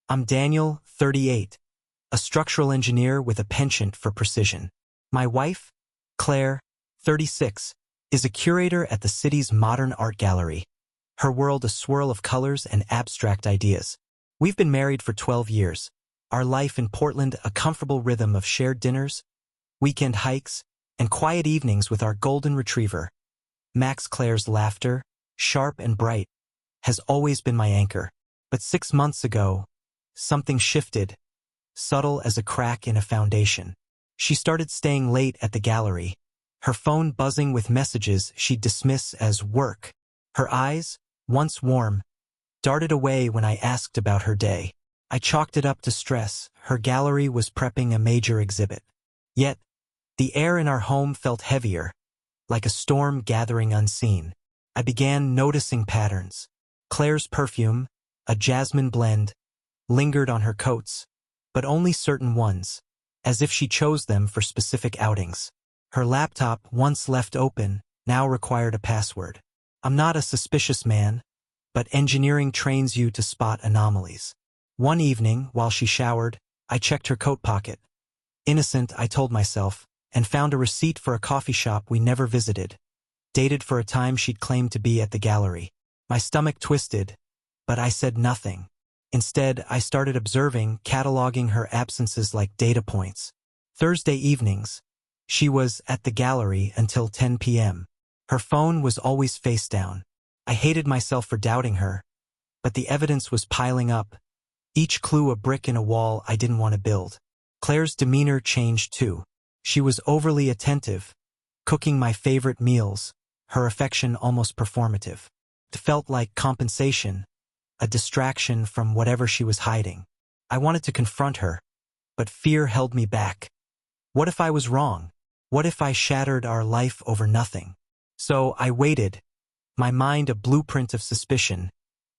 I'm Daniel, 38, a structural engineer with a penchant for precision. My wife, Claire, 36, is a curator at the city's modern art gallery, her world a swirl of colors and abstract ideas. We've been married for 12 years, our life in Portland a comfortable rhythm of shared dinners, weekend hikes, and quiet evenings with our golden retriever. Max. Claire's laughter, sharp and bright, has always been my anchor. But 6 months ago, something shifted, subtle as a crack in a foundation. She started staying late at the gallery, her phone buzzing with messages she'd dismiss as work. Her eyes, once warm, darted away when I asked about her day. I chalked it up to stress. Her gallery was prepping a major exhibit. Yet, the air in our home felt heavier, like a storm gathering unseen. I began noticing patterns. Claire's perfume, a jasmine blend, lingered on her coats, but only certain ones, as if she chose them for specific outings. Her laptop, once left open, now required a password. I'm not a suspicious man, but engineering trains you to spot anomalies. One evening, while she showered, I checked her coat pocket. Innocent, I told myself, and found a receipt for a coffee shop we never visited, dated for a time she'd claimed to be at the gallery. My stomach twisted, but I said nothing. Instead, I started observing, cataloging her absences like data points. Thursday evenings, she was at the gallery until 10 p.m. Her phone was always face down. I hated myself for doubting her, but the evidence was piling up, each clue a brick in a wall I didn't want to build. Claire's demeanor changed too. She was overly attentive, cooking my favorite meals, her affection almost performative. It felt like compensation, a distraction from whatever she was hiding. I wanted to confront her, but fear held me back. What if I was wrong? What if I shattered our life over nothing? So I waited, my mind a blueprint of suspicion,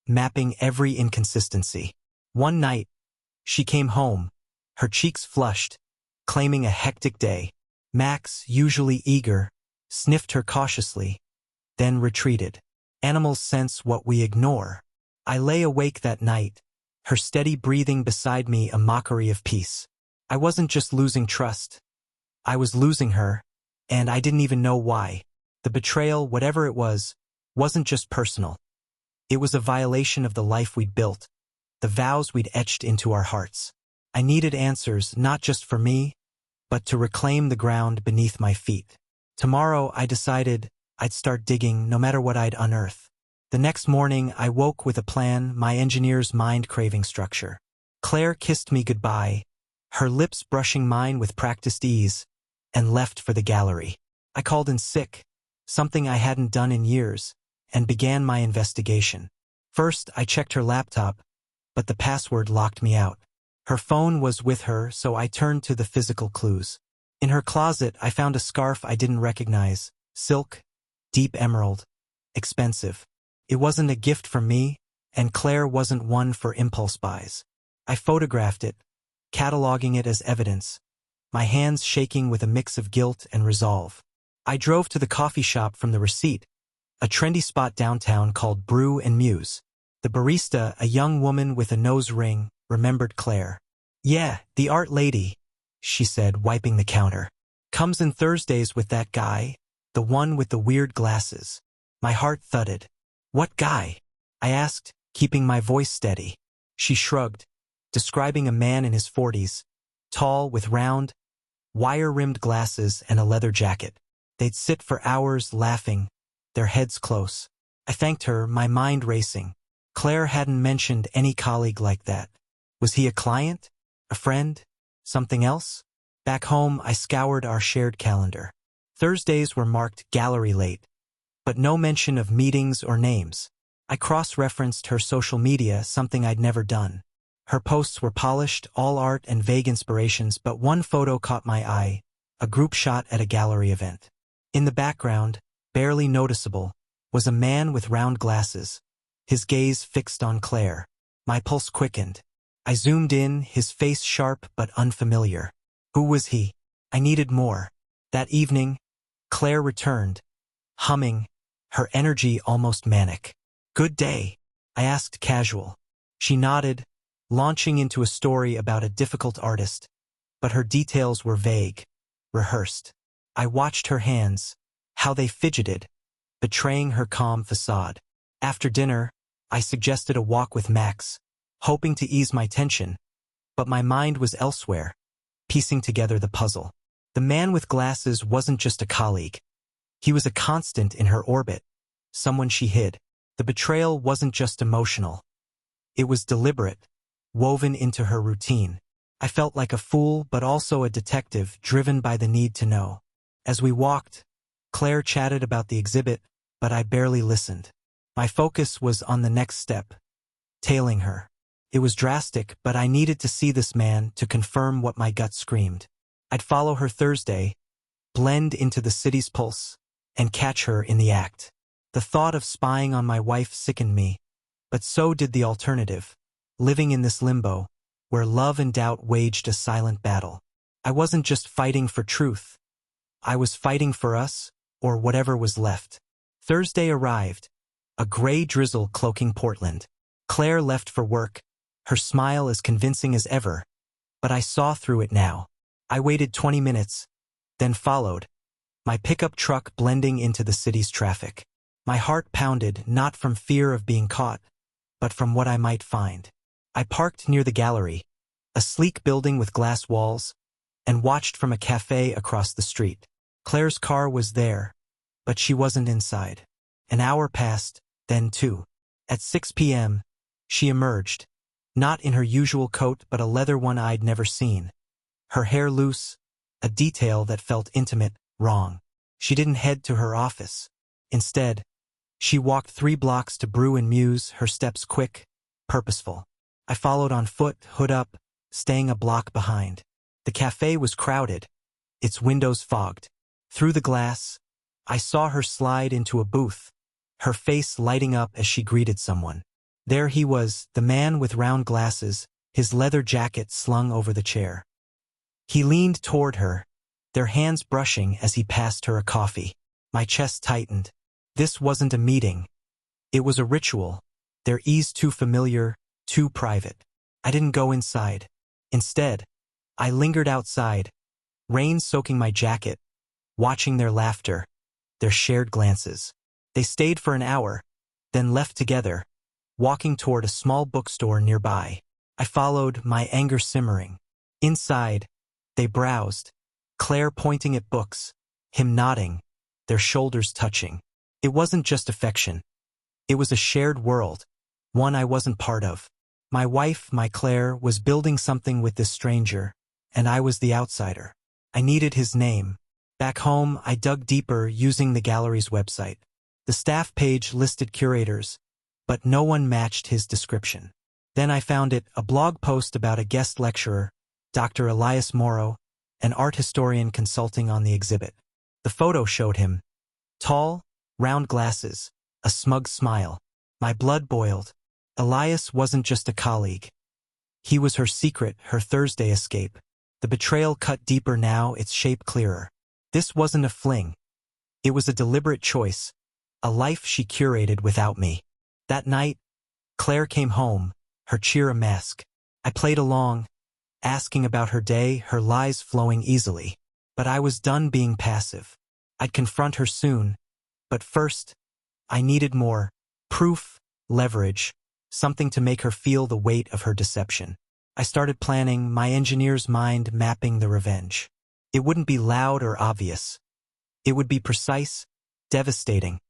mapping every inconsistency. One night, she came home, her cheeks flushed, claiming a hectic day. Max, usually eager, sniffed her cautiously, then retreated. Animals sense what we ignore. I lay awake that night, her steady breathing beside me a mockery of peace. I wasn't just losing trust. I was losing her, and I didn't even know why. The betrayal, whatever it was, wasn't just personal. It was a violation of the life we'd built, the vows we'd etched into our hearts. I needed answers, not just for me, but to reclaim the ground beneath my feet. Tomorrow, I decided I'd start digging no matter what I'd unearth. The next morning, I woke with a plan, my engineer's mind-craving structure. Claire kissed me goodbye, her lips brushing mine with practiced ease, and left for the gallery. I called in sick, something I hadn't done in years, and began my investigation. First, I checked her laptop, but the password locked me out. Her phone was with her, so I turned to the physical clues. In her closet, I found a scarf I didn't recognize, silk, deep emerald, expensive. It wasn't a gift from me, and Claire wasn't one for impulse buys. I photographed it, cataloging it as evidence, my hands shaking with a mix of guilt and resolve. I drove to the coffee shop from the receipt, a trendy spot downtown called Brew and Muse. The barista, a young woman with a nose ring, remembered Claire. "Yeah, the art lady," she said, wiping the counter. "Comes in Thursdays with that guy, the one with the weird glasses." My heart thudded. "What guy?" I asked, keeping my voice steady. She shrugged, describing a man in his 40s, tall with round, wire-rimmed glasses and a leather jacket. They'd sit for hours laughing, their heads close. I thanked her, my mind racing. Claire hadn't mentioned any colleague like that. Was he a client? A friend? Something else? Back home, I scoured our shared calendar. Thursdays were marked gallery late, but no mention of meetings or names. I cross-referenced her social media, something I'd never done. Her posts were polished, all art and vague inspirations, but one photo caught my eye, a group shot at a gallery event. In the background, barely noticeable, was a man with round glasses, his gaze fixed on Claire. My pulse quickened. I zoomed in, his face sharp but unfamiliar. Who was he? I needed more. That evening, Claire returned, humming, her energy almost manic. "Good day," I asked casual. She nodded, launching into a story about a difficult artist, but her details were vague, rehearsed. I watched her hands, how they fidgeted, betraying her calm facade. After dinner, I suggested a walk with Max, hoping to ease my tension, but my mind was elsewhere, piecing together the puzzle. The man with glasses wasn't just a colleague. He was a constant in her orbit, someone she hid. The betrayal wasn't just emotional. It was deliberate, woven into her routine. I felt like a fool but also a detective driven by the need to know. As we walked, Claire chatted about the exhibit, but I barely listened. My focus was on the next step, tailing her. It was drastic, but I needed to see this man to confirm what my gut screamed. I'd follow her Thursday, blend into the city's pulse, and catch her in the act. The thought of spying on my wife sickened me, but so did the alternative, living in this limbo, where love and doubt waged a silent battle. I wasn't just fighting for truth. I was fighting for us, or whatever was left. Thursday arrived, a gray drizzle cloaking Portland. Claire left for work, her smile as convincing as ever, but I saw through it now. I waited 20 minutes, then followed, my pickup truck blending into the city's traffic. My heart pounded not from fear of being caught, but from what I might find. I parked near the gallery, a sleek building with glass walls, and watched from a cafe across the street. Claire's car was there, but she wasn't inside. An hour passed, then two. At 6 p.m., she emerged, not in her usual coat but a leather one I'd never seen. Her hair loose, a detail that felt intimate, wrong. She didn't head to her office. Instead, she walked 3 blocks to Brew and Muse, her steps quick, purposeful. I followed on foot, hood up, staying a block behind. The cafe was crowded, its windows fogged. Through the glass, I saw her slide into a booth, her face lighting up as she greeted someone. There he was, the man with round glasses, his leather jacket slung over the chair. He leaned toward her, their hands brushing as he passed her a coffee. My chest tightened. This wasn't a meeting. It was a ritual, their ease too familiar, too private. I didn't go inside. Instead, I lingered outside, rain soaking my jacket, watching their laughter, their shared glances. They stayed for an hour, then left together, walking toward a small bookstore nearby. I followed, my anger simmering. Inside, they browsed, Claire pointing at books, him nodding, their shoulders touching. It wasn't just affection. It was a shared world, one I wasn't part of. My wife, my Claire, was building something with this stranger, and I was the outsider. I needed his name. Back home, I dug deeper using the gallery's website. The staff page listed curators, but no one matched his description. Then I found it, a blog post about a guest lecturer, Dr. Elias Morrow, an art historian consulting on the exhibit. The photo showed him. Tall, round glasses, a smug smile. My blood boiled. Elias wasn't just a colleague. He was her secret, her Thursday escape. The betrayal cut deeper now, its shape clearer. This wasn't a fling. It was a deliberate choice, a life she curated without me. That night, Claire came home, her cheer a mask. I played along, asking about her day, her lies flowing easily. But I was done being passive. I'd confront her soon, but first, I needed more. Proof, leverage, something to make her feel the weight of her deception. I started planning, my engineer's mind mapping the revenge. It wouldn't be loud or obvious. It would be precise, devastating,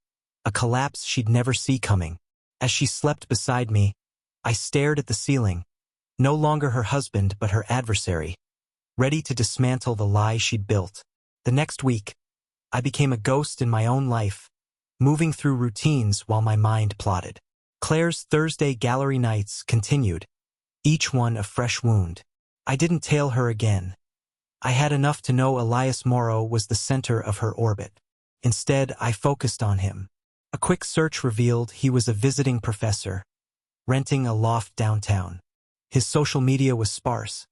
a collapse she'd never see coming. As she slept beside me, I stared at the ceiling, no longer her husband but her adversary, ready to dismantle the lie she'd built. The next week, I became a ghost in my own life, moving through routines while my mind plotted. Claire's Thursday gallery nights continued, each one a fresh wound. I didn't tail her again. I had enough to know Elias Morrow was the center of her orbit. Instead, I focused on him. A quick search revealed he was a visiting professor, renting a loft downtown. His social media was sparse,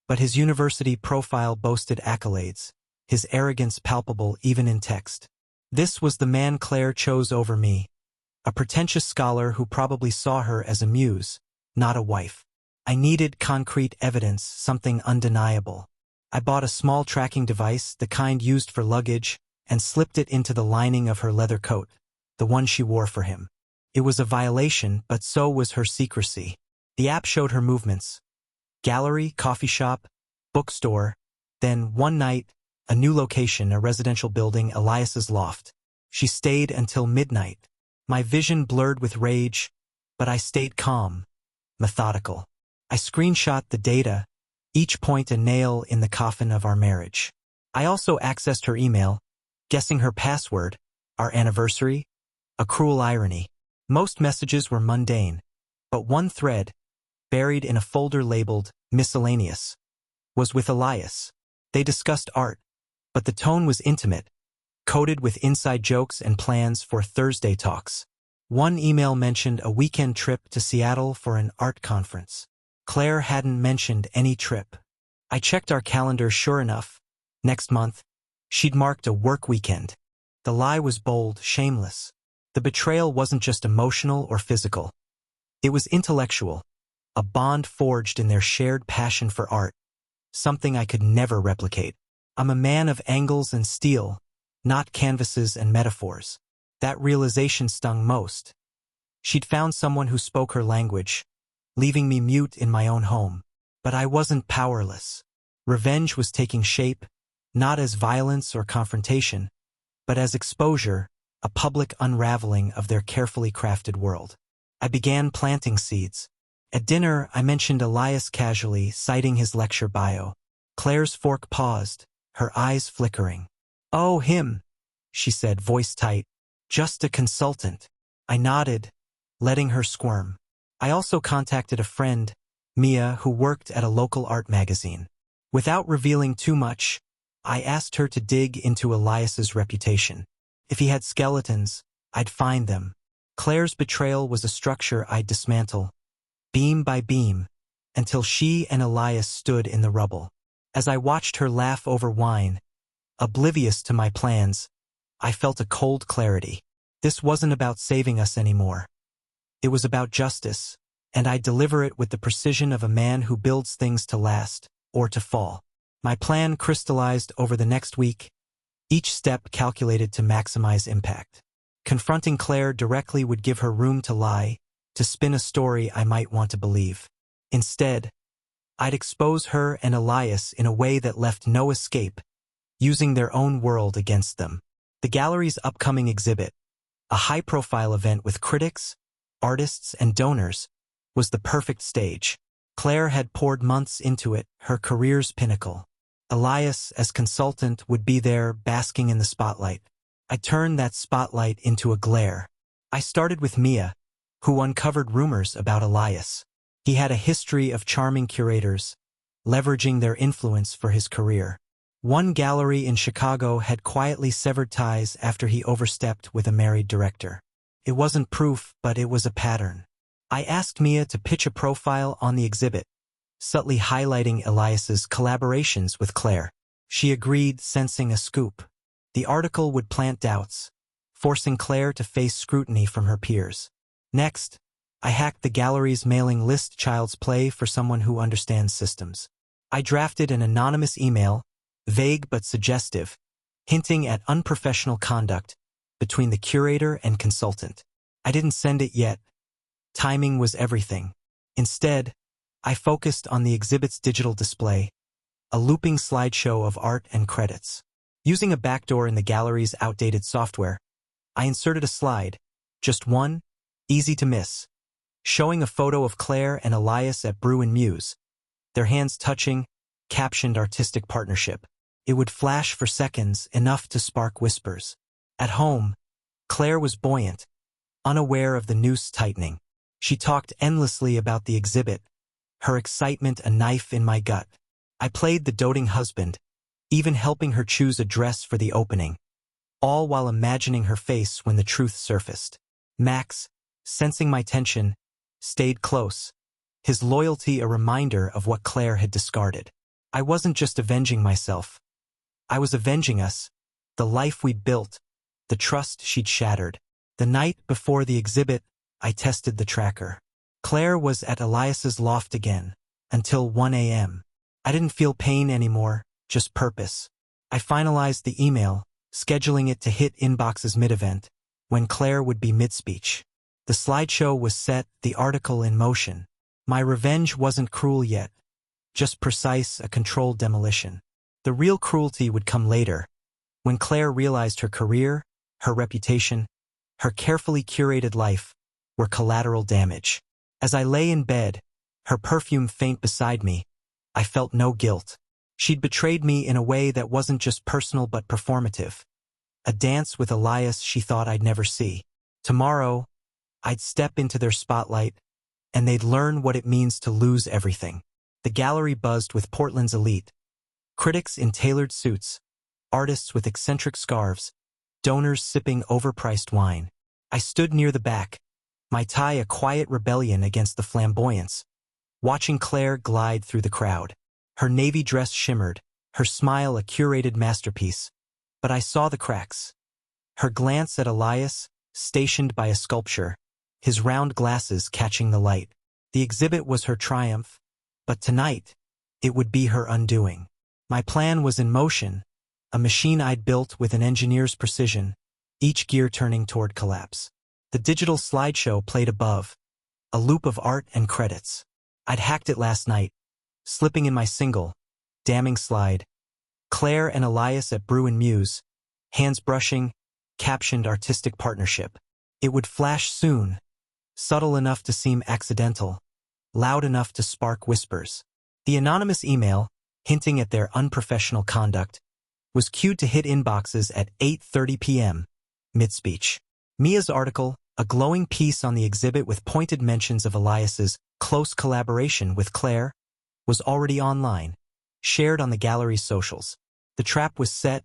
but his university profile boasted accolades, his arrogance palpable even in text. This was the man Claire chose over me, a pretentious scholar who probably saw her as a muse, not a wife. I needed concrete evidence, something undeniable. I bought a small tracking device, the kind used for luggage, and slipped it into the lining of her leather coat, the one she wore for him. It was a violation, but so was her secrecy. The app showed her movements. Gallery, coffee shop, bookstore. Then, one night, a new location, a residential building, Elias's loft. She stayed until midnight. My vision blurred with rage, but I stayed calm, methodical. I screenshot the data, each point a nail in the coffin of our marriage. I also accessed her email, guessing her password, our anniversary, a cruel irony. Most messages were mundane, but one thread, buried in a folder labeled Miscellaneous, was with Elias. They discussed art, but the tone was intimate, coded with inside jokes and plans for Thursday talks. One email mentioned a weekend trip to Seattle for an art conference. Claire hadn't mentioned any trip. I checked our calendar, sure enough. Next month, she'd marked a work weekend. The lie was bold, shameless. The betrayal wasn't just emotional or physical. It was intellectual, a bond forged in their shared passion for art, something I could never replicate. I'm a man of angles and steel, not canvases and metaphors. That realization stung most. She'd found someone who spoke her language, leaving me mute in my own home. But I wasn't powerless. Revenge was taking shape, not as violence or confrontation, but as exposure, a public unraveling of their carefully crafted world. I began planting seeds. At dinner, I mentioned Elias casually, citing his lecture bio. Claire's fork paused, her eyes flickering. "Oh, him," she said, voice tight. "Just a consultant." I nodded, letting her squirm. I also contacted a friend, Mia, who worked at a local art magazine. Without revealing too much, I asked her to dig into Elias's reputation. If he had skeletons, I'd find them. Claire's betrayal was a structure I'd dismantle, beam by beam, until she and Elias stood in the rubble. As I watched her laugh over wine, oblivious to my plans, I felt a cold clarity. This wasn't about saving us anymore. It was about justice, and I'd deliver it with the precision of a man who builds things to last, or to fall. My plan crystallized over the next week, each step calculated to maximize impact. Confronting Claire directly would give her room to lie, to spin a story I might want to believe. Instead, I'd expose her and Elias in a way that left no escape, using their own world against them. The gallery's upcoming exhibit, a high-profile event with critics, artists, and donors, was the perfect stage. Claire had poured months into it, her career's pinnacle. Elias, as consultant, would be there, basking in the spotlight. I turned that spotlight into a glare. I started with Mia, who uncovered rumors about Elias. He had a history of charming curators, leveraging their influence for his career. One gallery in Chicago had quietly severed ties after he overstepped with a married director. It wasn't proof, but it was a pattern. I asked Mia to pitch a profile on the exhibit, subtly highlighting Elias's collaborations with Claire. She agreed, sensing a scoop. The article would plant doubts, forcing Claire to face scrutiny from her peers. Next, I hacked the gallery's mailing list, child's play for someone who understands systems. I drafted an anonymous email, vague but suggestive, hinting at unprofessional conduct between the curator and consultant. I didn't send it yet. Timing was everything. Instead, I focused on the exhibit's digital display, a looping slideshow of art and credits. Using a backdoor in the gallery's outdated software, I inserted a slide, just one, easy to miss, showing a photo of Claire and Elias at Brew and Muse, their hands touching, captioned artistic partnership. It would flash for seconds, enough to spark whispers. At home, Claire was buoyant, unaware of the noose tightening. She talked endlessly about the exhibit, her excitement a knife in my gut. I played the doting husband, even helping her choose a dress for the opening, all while imagining her face when the truth surfaced. Max, sensing my tension, stayed close, his loyalty a reminder of what Claire had discarded. I wasn't just avenging myself. I was avenging us, the life we'd built, the trust she'd shattered. The night before the exhibit, I tested the tracker. Claire was at Elias's loft again, until 1 a.m. I didn't feel pain anymore, just purpose. I finalized the email, scheduling it to hit inboxes mid-event, when Claire would be mid-speech. The slideshow was set, the article in motion. My revenge wasn't cruel yet, just precise, a controlled demolition. The real cruelty would come later, when Claire realized her career, her reputation, her carefully curated life were collateral damage. As I lay in bed, her perfume faint beside me, I felt no guilt. She'd betrayed me in a way that wasn't just personal but performative. A dance with Elias she thought I'd never see. Tomorrow, I'd step into their spotlight, and they'd learn what it means to lose everything. The gallery buzzed with Portland's elite. Critics in tailored suits, artists with eccentric scarves, donors sipping overpriced wine. I stood near the back, my tie a quiet rebellion against the flamboyance, watching Claire glide through the crowd. Her navy dress shimmered, her smile a curated masterpiece. But I saw the cracks. Her glance at Elias, stationed by a sculpture, his round glasses catching the light. The exhibit was her triumph, but tonight, it would be her undoing. My plan was in motion, a machine I'd built with an engineer's precision, each gear turning toward collapse. The digital slideshow played above, a loop of art and credits. I'd hacked it last night, slipping in my single, damning slide. Claire and Elias at Brew and Muse, hands brushing, captioned artistic partnership. It would flash soon, subtle enough to seem accidental, loud enough to spark whispers. The anonymous email, hinting at their unprofessional conduct, was cued to hit inboxes at 8:30 p.m., mid-speech. Mia's article, a glowing piece on the exhibit with pointed mentions of Elias's close collaboration with Claire, was already online, shared on the gallery's socials. The trap was set,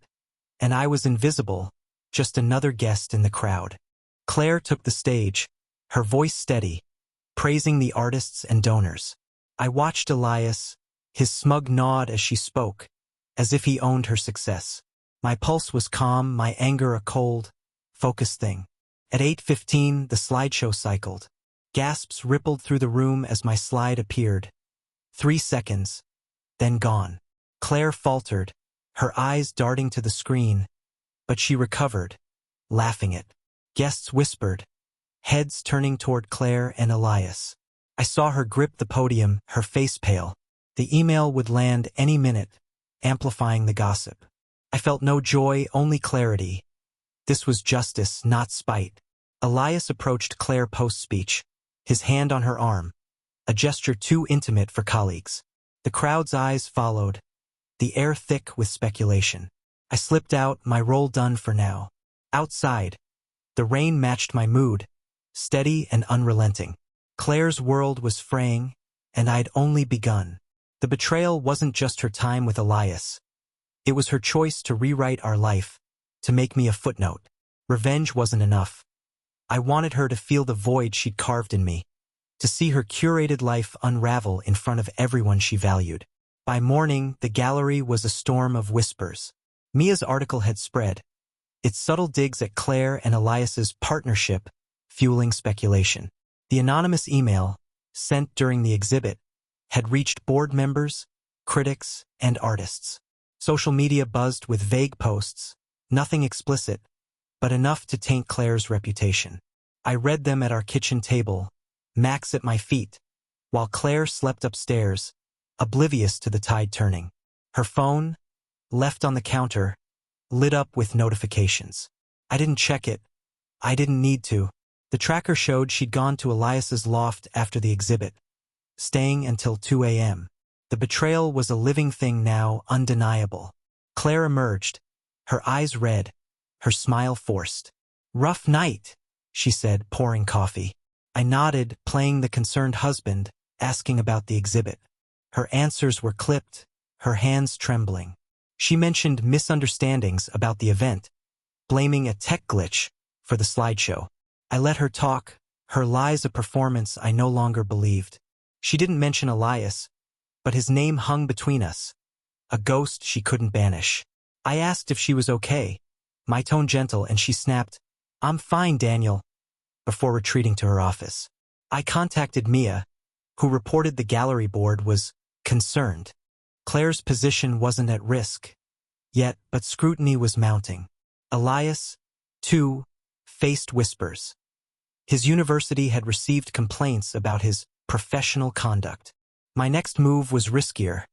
and I was invisible, just another guest in the crowd. Claire took the stage, her voice steady, praising the artists and donors. I watched Elias, his smug nod as she spoke, as if he owned her success. My pulse was calm, my anger a cold, focused thing. At 8:15, the slideshow cycled. Gasps rippled through the room as my slide appeared. 3 seconds, then gone. Claire faltered, her eyes darting to the screen, but she recovered, laughing it. Guests whispered, heads turning toward Claire and Elias. I saw her grip the podium, her face pale. The email would land any minute, amplifying the gossip. I felt no joy, only clarity. This was justice, not spite. Elias approached Claire post-speech, his hand on her arm, a gesture too intimate for colleagues. The crowd's eyes followed, the air thick with speculation. I slipped out, my role done for now. Outside, the rain matched my mood, steady and unrelenting. Claire's world was fraying, and I'd only begun. The betrayal wasn't just her time with Elias. It was her choice to rewrite our life, to make me a footnote. Revenge wasn't enough. I wanted her to feel the void she'd carved in me, to see her curated life unravel in front of everyone she valued. By morning, the gallery was a storm of whispers. Mia's article had spread, its subtle digs at Claire and Elias's partnership fueling speculation. The anonymous email, sent during the exhibit, had reached board members, critics, and artists. Social media buzzed with vague posts, nothing explicit, but enough to taint Claire's reputation. I read them at our kitchen table, Max at my feet, while Claire slept upstairs, oblivious to the tide turning. Her phone, left on the counter, lit up with notifications. I didn't check it. I didn't need to. The tracker showed she'd gone to Elias's loft after the exhibit, staying until 2 a.m. The betrayal was a living thing now, undeniable. Claire emerged, her eyes red, her smile forced. "Rough night," she said, pouring coffee. I nodded, playing the concerned husband, asking about the exhibit. Her answers were clipped, her hands trembling. She mentioned misunderstandings about the event, blaming a tech glitch for the slideshow. I let her talk, her lies a performance I no longer believed. She didn't mention Elias, but his name hung between us, a ghost she couldn't banish. I asked if she was okay, my tone gentle, and she snapped, "I'm fine, Daniel," before retreating to her office. I contacted Mia, who reported the gallery board was concerned. Claire's position wasn't at risk yet, but scrutiny was mounting. Elias, too, faced whispers. His university had received complaints about his professional conduct. My next move was riskier,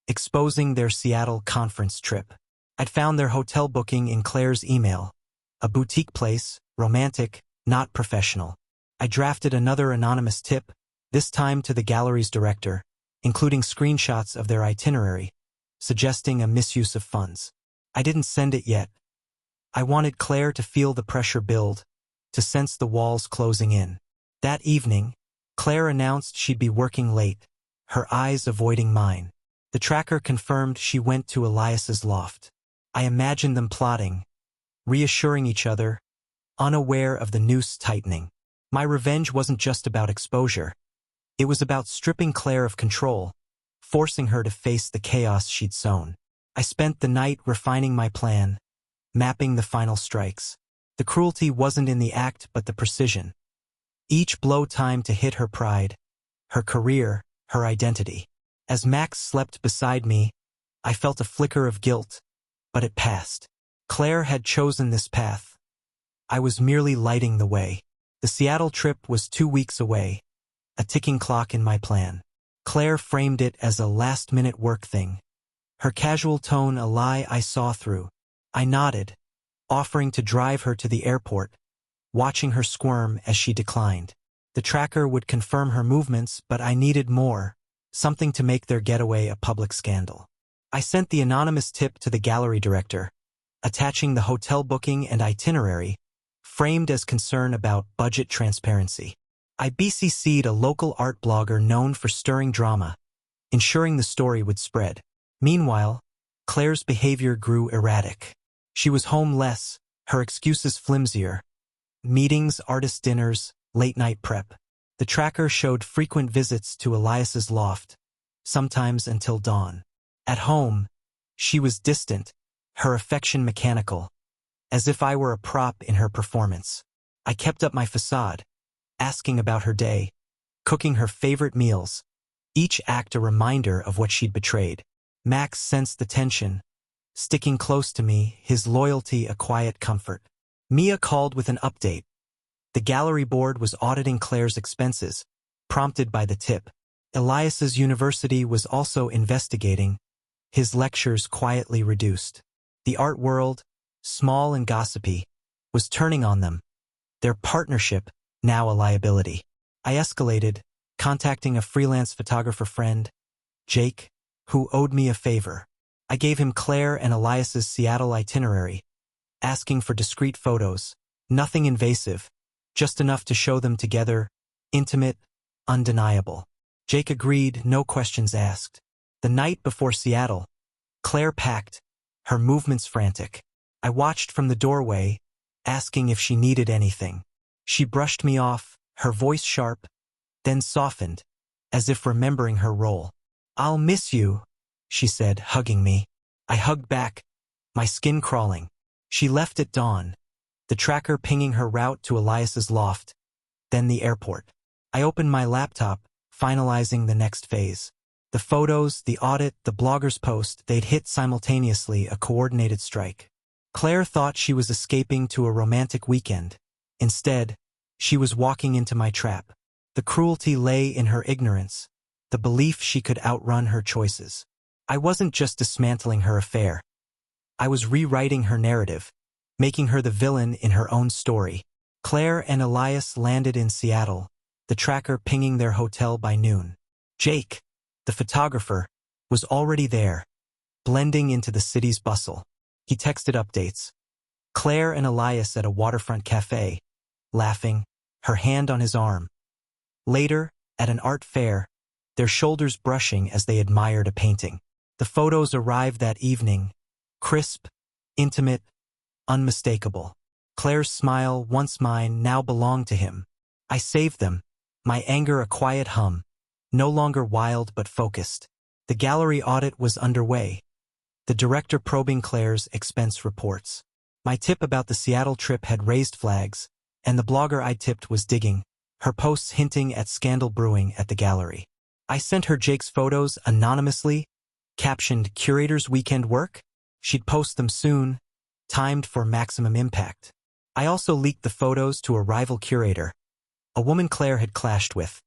exposing their Seattle conference trip. I'd found their hotel booking in Claire's email, a boutique place, romantic, not professional. I drafted another anonymous tip, this time to the gallery's director, including screenshots of their itinerary, suggesting a misuse of funds. I didn't send it yet. I wanted Claire to feel the pressure build, to sense the walls closing in. That evening, Claire announced she'd be working late, her eyes avoiding mine. The tracker confirmed she went to Elias's loft. I imagined them plotting, reassuring each other, unaware of the noose tightening. My revenge wasn't just about exposure. It was about stripping Claire of control, forcing her to face the chaos she'd sown. I spent the night refining my plan, mapping the final strikes. The cruelty wasn't in the act but the precision. Each blow timed to hit her pride, her career, her identity. As Max slept beside me, I felt a flicker of guilt, but it passed. Claire had chosen this path. I was merely lighting the way. The Seattle trip was 2 weeks away, a ticking clock in my plan. Claire framed it as a last-minute work thing, her casual tone a lie I saw through. I nodded, offering to drive her to the airport, watching her squirm as she declined. The tracker would confirm her movements, but I needed more, something to make their getaway a public scandal. I sent the anonymous tip to the gallery director, attaching the hotel booking and itinerary, framed as concern about budget transparency. I BCC'd a local art blogger known for stirring drama, ensuring the story would spread. Meanwhile, Claire's behavior grew erratic. She was home less, her excuses flimsier. Meetings, artist dinners, late-night prep. The tracker showed frequent visits to Elias's loft, sometimes until dawn. At home, she was distant, her affection mechanical, as if I were a prop in her performance. I kept up my facade, asking about her day, cooking her favorite meals, each act a reminder of what she'd betrayed. Max sensed the tension, sticking close to me, his loyalty a quiet comfort. Mia called with an update. The gallery board was auditing Claire's expenses, prompted by the tip. Elias's university was also investigating, his lectures quietly reduced. The art world, small and gossipy, was turning on them, their partnership now a liability. I escalated, contacting a freelance photographer friend, Jake, who owed me a favor. I gave him Claire and Elias's Seattle itinerary, asking for discreet photos, nothing invasive, just enough to show them together, intimate, undeniable. Jake agreed, no questions asked. The night before Seattle, Claire packed, her movements frantic. I watched from the doorway, asking if she needed anything. She brushed me off, her voice sharp, then softened, as if remembering her role. "I'll miss you," she said, hugging me. I hugged back, my skin crawling. She left at dawn, the tracker pinging her route to Elias's loft, then the airport. I opened my laptop, finalizing the next phase. The photos, the audit, the blogger's post, they'd hit simultaneously, a coordinated strike. Claire thought she was escaping to a romantic weekend. Instead, she was walking into my trap. The cruelty lay in her ignorance, the belief she could outrun her choices. I wasn't just dismantling her affair. I was rewriting her narrative, making her the villain in her own story. Claire and Elias landed in Seattle, the tracker pinging their hotel by noon. Jake, the photographer, was already there, blending into the city's bustle. He texted updates. Claire and Elias at a waterfront cafe, laughing, her hand on his arm. Later, at an art fair, their shoulders brushing as they admired a painting. The photos arrived that evening, crisp, intimate, unmistakable. Claire's smile, once mine, now belonged to him. I saved them, my anger a quiet hum, no longer wild but focused. The gallery audit was underway, the director probing Claire's expense reports. My tip about the Seattle trip had raised flags, and the blogger I tipped was digging, her posts hinting at scandal brewing at the gallery. I sent her Jake's photos anonymously, captioned "Curator's Weekend Work." She'd post them soon, timed for maximum impact. I also leaked the photos to a rival curator, a woman Claire had clashed with,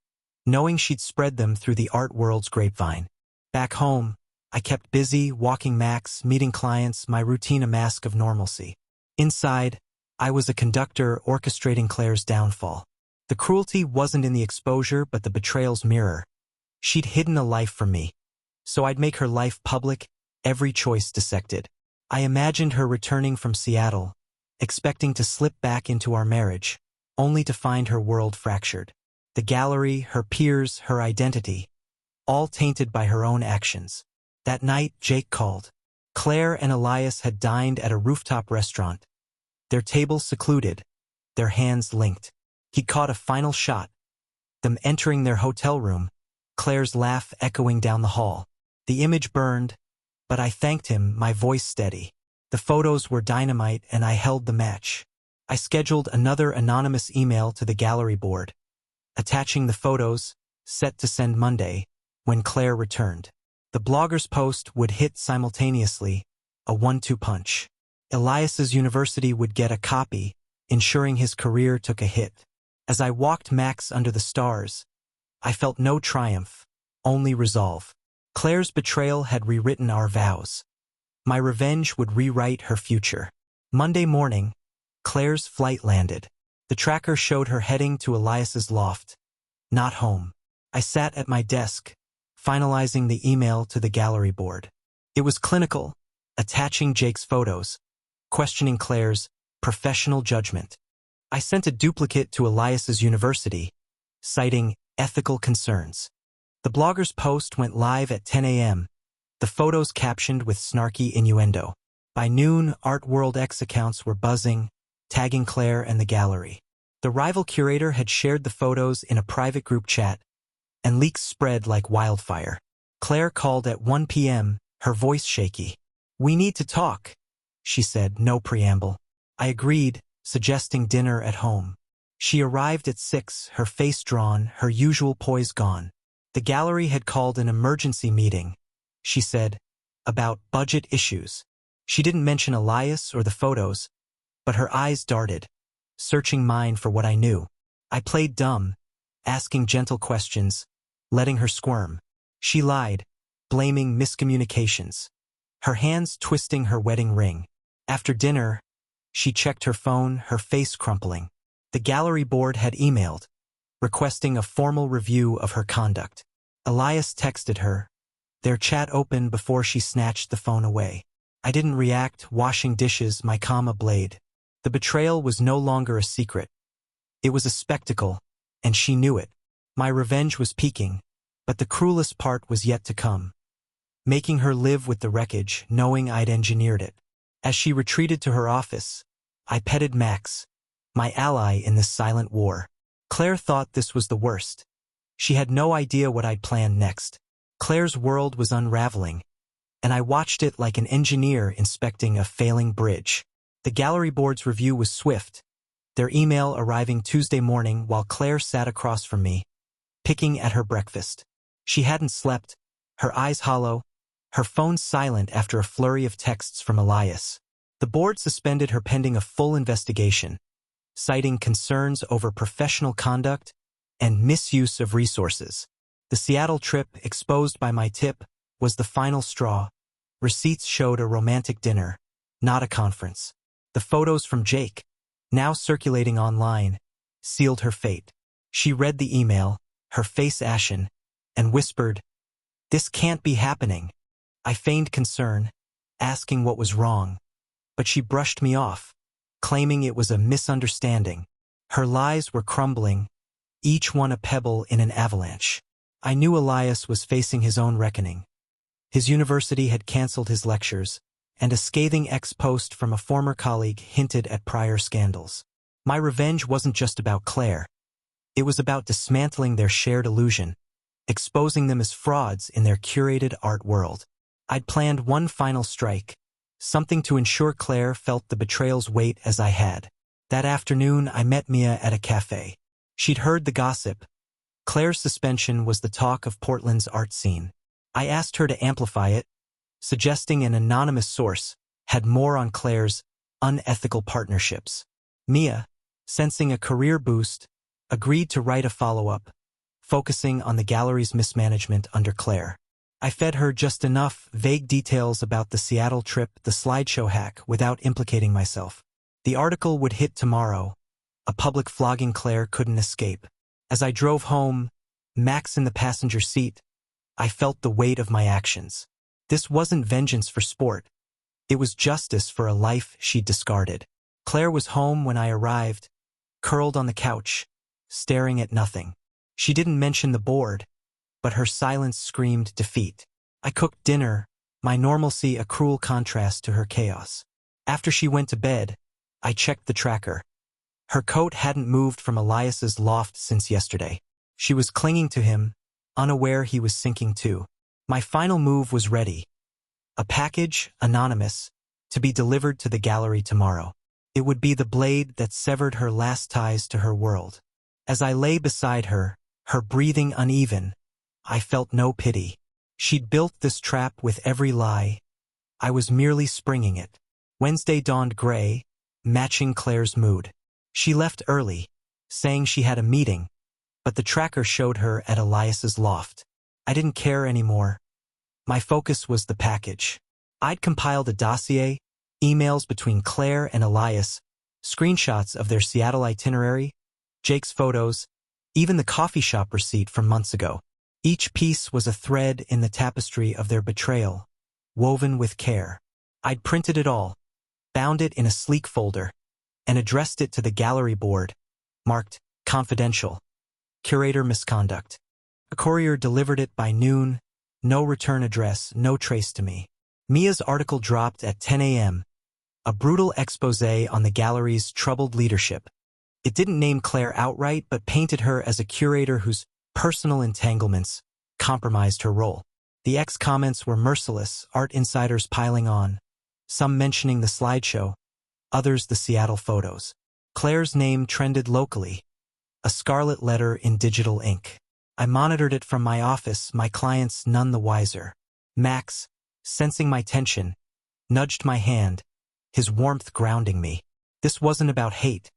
knowing she'd spread them through the art world's grapevine. Back home, I kept busy, walking Max, meeting clients, my routine a mask of normalcy. Inside, I was a conductor orchestrating Claire's downfall. The cruelty wasn't in the exposure but the betrayal's mirror. She'd hidden a life from me, so I'd make her life public, every choice dissected. I imagined her returning from Seattle, expecting to slip back into our marriage, only to find her world fractured. The gallery, her peers, her identity, all tainted by her own actions. That night, Jake called. Claire and Elias had dined at a rooftop restaurant, their tables secluded, their hands linked. He'd caught a final shot, them entering their hotel room, Claire's laugh echoing down the hall. The image burned, but I thanked him, my voice steady. The photos were dynamite and I held the match. I scheduled another anonymous email to the gallery board, attaching the photos, set to send Monday, when Claire returned. The blogger's post would hit simultaneously, a 1-2 punch. Elias's university would get a copy, ensuring his career took a hit. As I walked Max under the stars, I felt no triumph, only resolve. Claire's betrayal had rewritten our vows. My revenge would rewrite her future. Monday morning, Claire's flight landed. The tracker showed her heading to Elias's loft, not home. I sat at my desk, finalizing the email to the gallery board. It was clinical, attaching Jake's photos, questioning Claire's professional judgment. I sent a duplicate to Elias's university, citing ethical concerns. The blogger's post went live at 10 a.m., the photos captioned with snarky innuendo. By noon, Art World X accounts were buzzing, tagging Claire and the gallery. The rival curator had shared the photos in a private group chat, and leaks spread like wildfire. Claire called at 1 p.m., her voice shaky. "We need to talk," she said, no preamble. I agreed, suggesting dinner at home. She arrived at 6, her face drawn, her usual poise gone. The gallery had called an emergency meeting, she said, about budget issues. She didn't mention Elias or the photos, but her eyes darted, searching mine for what I knew. I played dumb, asking gentle questions, letting her squirm. She lied, blaming miscommunications, her hands twisting her wedding ring. After dinner, she checked her phone, her face crumpling. The gallery board had emailed, requesting a formal review of her conduct. Elias texted her, their chat open before she snatched the phone away. I didn't react, washing dishes, my calm ablaze. The betrayal was no longer a secret. It was a spectacle, and she knew it. My revenge was peaking, but the cruelest part was yet to come. Making her live with the wreckage, knowing I'd engineered it. As she retreated to her office, I petted Max, my ally in this silent war. Claire thought this was the worst. She had no idea what I'd planned next. Claire's world was unraveling, and I watched it like an engineer inspecting a failing bridge. The gallery board's review was swift, their email arriving Tuesday morning while Claire sat across from me, picking at her breakfast. She hadn't slept, her eyes hollow, her phone silent after a flurry of texts from Elias. The board suspended her pending a full investigation, citing concerns over professional conduct and misuse of resources. The Seattle trip, exposed by my tip, was the final straw. Receipts showed a romantic dinner, not a conference. The photos from Jake, now circulating online, sealed her fate. She read the email, her face ashen, and whispered, "This can't be happening." I feigned concern, asking what was wrong, but she brushed me off, claiming it was a misunderstanding. Her lies were crumbling, each one a pebble in an avalanche. I knew Elias was facing his own reckoning. His university had canceled his lectures, and a scathing ex-post from a former colleague hinted at prior scandals. My revenge wasn't just about Claire. It was about dismantling their shared illusion, exposing them as frauds in their curated art world. I'd planned one final strike, something to ensure Claire felt the betrayal's weight as I had. That afternoon, I met Mia at a cafe. She'd heard the gossip. Claire's suspension was the talk of Portland's art scene. I asked her to amplify it, suggesting an anonymous source had more on Claire's unethical partnerships. Mia, sensing a career boost, agreed to write a follow-up, focusing on the gallery's mismanagement under Claire. I fed her just enough vague details about the Seattle trip, the slideshow hack, without implicating myself. The article would hit tomorrow, a public flogging Claire couldn't escape. As I drove home, Max in the passenger seat, I felt the weight of my actions. This wasn't vengeance for sport. It was justice for a life she'd discarded. Claire was home when I arrived, curled on the couch, staring at nothing. She didn't mention the board, but her silence screamed defeat. I cooked dinner, my normalcy a cruel contrast to her chaos. After she went to bed, I checked the tracker. Her coat hadn't moved from Elias's loft since yesterday. She was clinging to him, unaware he was sinking too. My final move was ready. A package, anonymous, to be delivered to the gallery tomorrow. It would be the blade that severed her last ties to her world. As I lay beside her, her breathing uneven, I felt no pity. She'd built this trap with every lie. I was merely springing it. Wednesday dawned gray, matching Claire's mood. She left early, saying she had a meeting, but the tracker showed her at Elias's loft. I didn't care anymore. My focus was the package. I'd compiled a dossier, emails between Claire and Elias, screenshots of their Seattle itinerary, Jake's photos, even the coffee shop receipt from months ago. Each piece was a thread in the tapestry of their betrayal, woven with care. I'd printed it all, bound it in a sleek folder, and addressed it to the gallery board, marked confidential, curator misconduct. A courier delivered it by noon, no return address, no trace to me. Mia's article dropped at 10 a.m., a brutal exposé on the gallery's troubled leadership. It didn't name Claire outright, but painted her as a curator whose personal entanglements compromised her role. The X comments were merciless, art insiders piling on, some mentioning the slideshow, others the Seattle photos. Claire's name trended locally, a scarlet letter in digital ink. I monitored it from my office, my clients none the wiser. Max, sensing my tension, nudged my hand, his warmth grounding me. This wasn't about hate.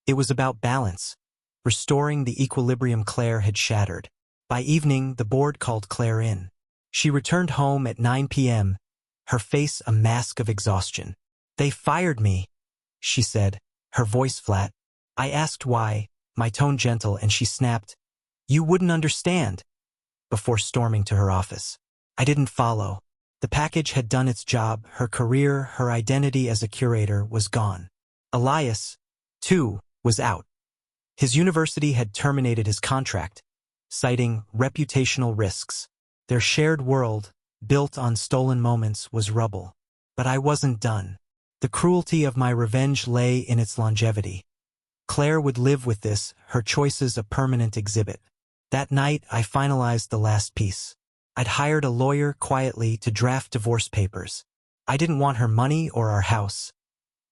It was about balance, restoring the equilibrium Claire had shattered. By evening, the board called Claire in. She returned home at 9 p.m., her face a mask of exhaustion. "They fired me," she said, her voice flat. I asked why, my tone gentle, and she snapped, "You wouldn't understand," before storming to her office. I didn't follow. The package had done its job. Her career, her identity as a curator was gone. Elias, too, was out. His university had terminated his contract, citing reputational risks. Their shared world, built on stolen moments, was rubble. But I wasn't done. The cruelty of my revenge lay in its longevity. Claire would live with this, her choices a permanent exhibit. That night, I finalized the last piece. I'd hired a lawyer quietly to draft divorce papers. I didn't want her money or our house.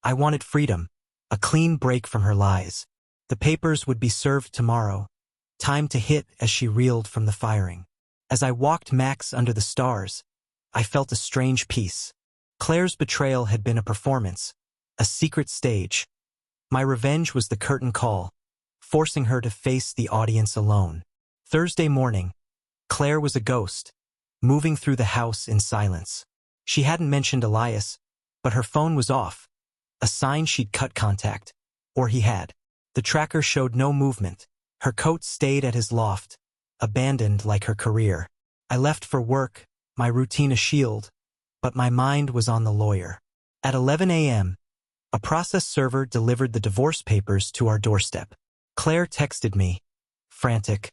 I wanted freedom, a clean break from her lies. The papers would be served tomorrow, time to hit as she reeled from the firing. As I walked Max under the stars, I felt a strange peace. Claire's betrayal had been a performance, a secret stage. My revenge was the curtain call, forcing her to face the audience alone. Thursday morning, Claire was a ghost, moving through the house in silence. She hadn't mentioned Elias, but her phone was off, a sign she'd cut contact, or he had. The tracker showed no movement. Her coat stayed at his loft, abandoned like her career. I left for work, my routine a shield, but my mind was on the lawyer. At 11 a.m., a process server delivered the divorce papers to our doorstep. Claire texted me, frantic.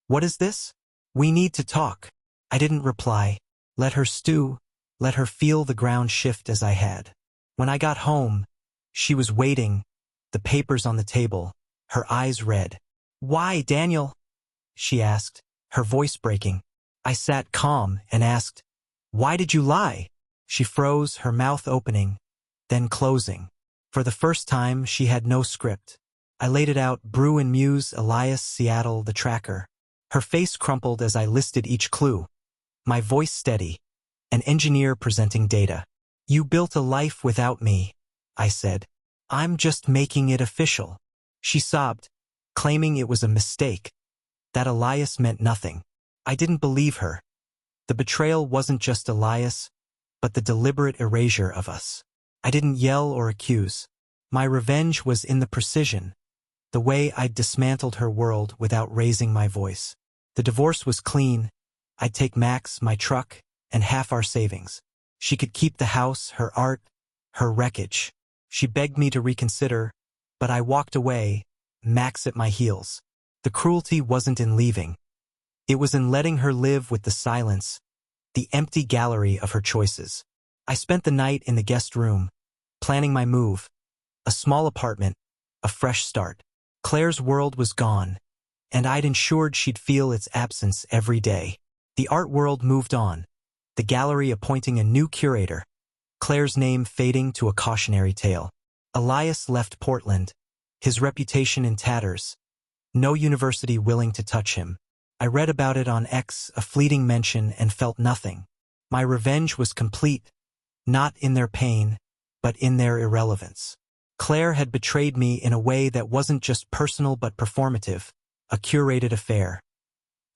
"What is this? We need to talk." I didn't reply. Let her stew, let her feel the ground shift as I had. When I got home, she was waiting, the papers on the table, her eyes red. "Why, Daniel?" she asked, her voice breaking. I sat calm and asked, "Why did you lie?" She froze, her mouth opening, then closing. For the first time, she had no script, I laid it out: Brew and Muse, Elias, Seattle, the tracker. Her face crumpled as I listed each clue. My voice steady. An engineer presenting data. You built a life without me, I said. I'm just making it official. She sobbed, claiming it was a mistake, that Elias meant nothing. I didn't believe her. The betrayal wasn't just Elias, but the deliberate erasure of us. I didn't yell or accuse. My revenge was in the precision, the way I'd dismantled her world without raising my voice. The divorce was clean. I'd take Max, my truck, and half our savings. She could keep the house, her art, her wreckage. She begged me to reconsider, but I walked away, Max at my heels. The cruelty wasn't in leaving. It was in letting her live with the silence, the empty gallery of her choices. I spent the night in the guest room, planning my move. A small apartment, a fresh start. Claire's world was gone, and I'd ensured she'd feel its absence every day. The art world moved on, the gallery appointing a new curator, Claire's name fading to a cautionary tale. Elias left Portland, his reputation in tatters, no university willing to touch him. I read about it on X, a fleeting mention, and felt nothing. My revenge was complete, not in their pain, but in their irrelevance. Claire had betrayed me in a way that wasn't just personal but performative, a curated affair.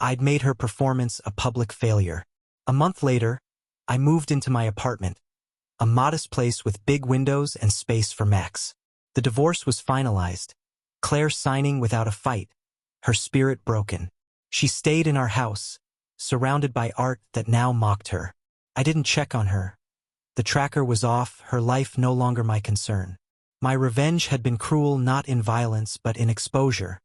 I'd made her performance a public failure. A month later, I moved into my apartment, a modest place with big windows and space for Max. The divorce was finalized, Claire signing without a fight, her spirit broken. She stayed in our house, surrounded by art that now mocked her. I didn't check on her. The tracker was off, her life no longer my concern. My revenge had been cruel not in violence but in exposure,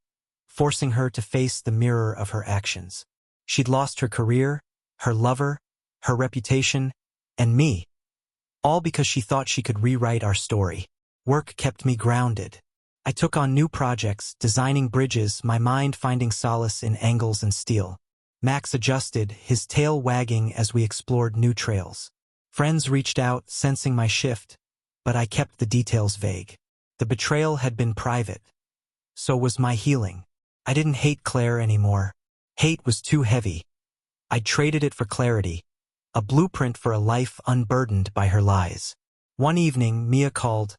forcing her to face the mirror of her actions. She'd lost her career, her lover, her reputation, and me, all because she thought she could rewrite our story. Work kept me grounded. I took on new projects, designing bridges, my mind finding solace in angles and steel. Max adjusted, his tail wagging as we explored new trails. Friends reached out, sensing my shift, but I kept the details vague. The betrayal had been private. So was my healing. I didn't hate Claire anymore. Hate was too heavy. I traded it for clarity, a blueprint for a life unburdened by her lies. One evening, Mia called,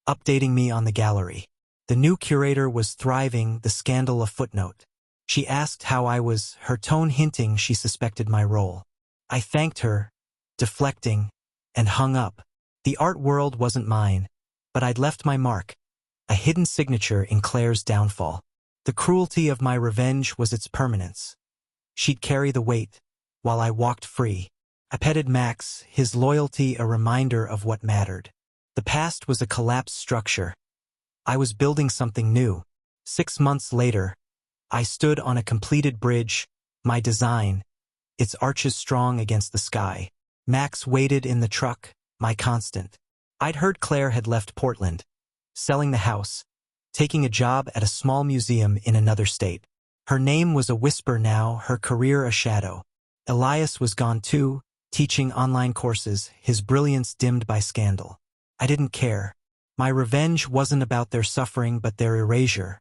updating me on the gallery. The new curator was thriving, the scandal a footnote. She asked how I was, her tone hinting she suspected my role. I thanked her, deflecting, and hung up. The art world wasn't mine, but I'd left my mark, a hidden signature in Claire's downfall. The cruelty of my revenge was its permanence. She'd carry the weight, while I walked free. I petted Max, his loyalty a reminder of what mattered. The past was a collapsed structure. I was building something new. 6 months later, I stood on a completed bridge, my design, its arches strong against the sky. Max waited in the truck, my constant. I'd heard Claire had left Portland, selling the house, taking a job at a small museum in another state. Her name was a whisper now, her career a shadow. Elias was gone too, teaching online courses, his brilliance dimmed by scandal. I didn't care. My revenge wasn't about their suffering but their erasure,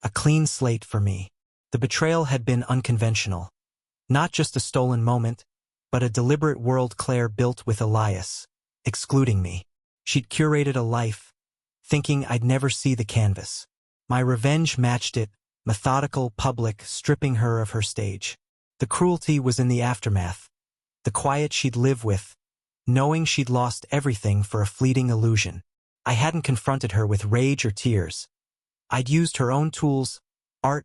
a clean slate for me. The betrayal had been unconventional. Not just a stolen moment, but a deliberate world Claire built with Elias, excluding me. She'd curated a life, thinking I'd never see the canvas. My revenge matched it, methodical, public, stripping her of her stage. The cruelty was in the aftermath, the quiet she'd live with, knowing she'd lost everything for a fleeting illusion. I hadn't confronted her with rage or tears. I'd used her own tools, art,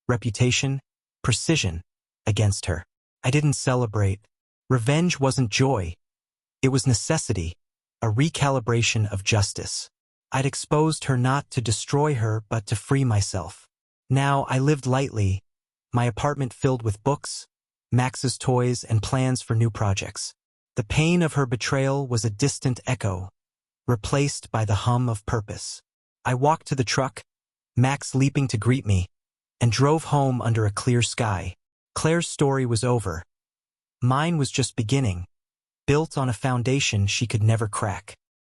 reputation, precision, against her. I didn't celebrate. Revenge wasn't joy. It was necessity, a recalibration of justice. I'd exposed her not to destroy her but to free myself. Now I lived lightly, my apartment filled with books, Max's toys, and plans for new projects. The pain of her betrayal was a distant echo, replaced by the hum of purpose. I walked to the truck, Max leaping to greet me, and drove home under a clear sky. Claire's story was over. Mine was just beginning, built on a foundation she could never crack.